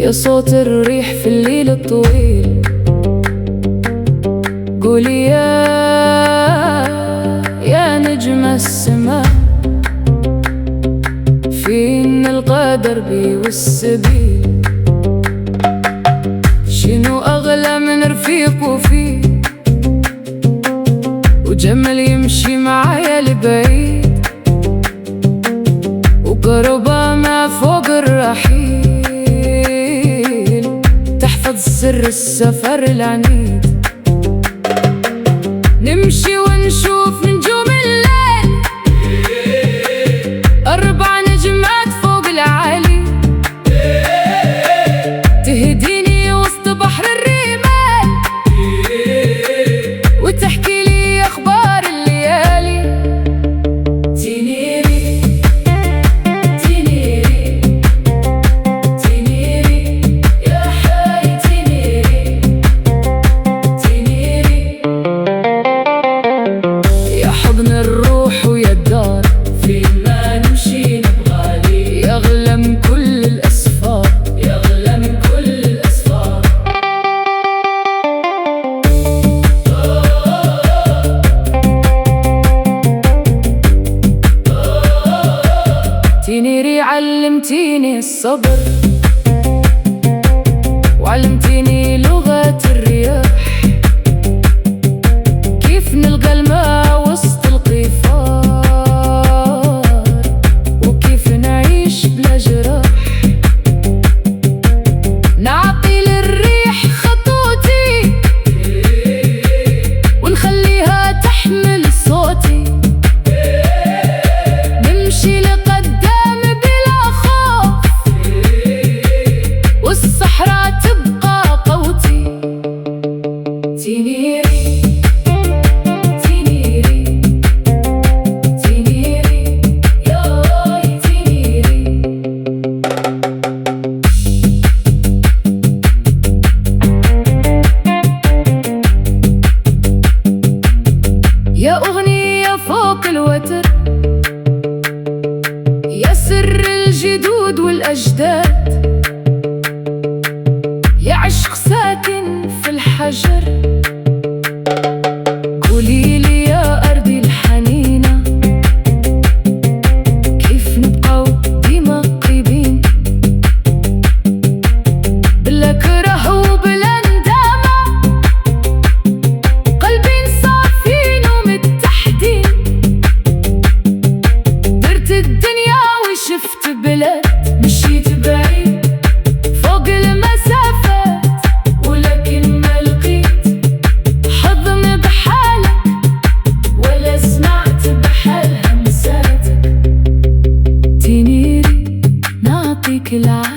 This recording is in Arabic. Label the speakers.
Speaker 1: يا صوت الريح في الليل الطويل، قولي يا نجم السماء، فين القدر بي والسبيل، شنو أغلى من رفيق وفيه وجمل يمشي معايا لبعيد، وقربة ما فوق الرحيل، تحفظ سر السفر العنيد، نمشي ونشوف نجوم الليل، 4 نجمات فوق العالي، تهديني وسط بحر الرمال، وتحكي لي أخبار الليالي. تينيري تينيري تينيري يا حي تينيري تينيري، يا حضن الروح ويا الدار، فين ما نمشي نبغالي، يغلى من كل الأسفار، يغلى من كل الأسفار. تينيري علمتيني الصبر، وعلمتيني لغة الرياح، كيف نلقى الماء وسط القفار، وكيف نعيش بلا جراح، نعطي للريح خطوتي ونخليها تحمل صوتي، نمشي لقدام بلا خوف والصحراء تبقى قوتي. تينيري تينيري تينيري ياي تينيري، يا أغنية فوق الوتر، يا سر الجدود والأجداد، يا عشق ساكن في الحجر، قوليلي يا أرضي الحنينة، كيف نبقاو ديما قريبين، بلا كره وبلا ندامة، قلبين صافين ومتحدين، درت الدنيا وشفت بلاد، مشيت بعيد فوق المسافات، ولكن ما لقيت حضن بحالك، ولا سمعت بحال همساتك. تينيري نعطيك العافية.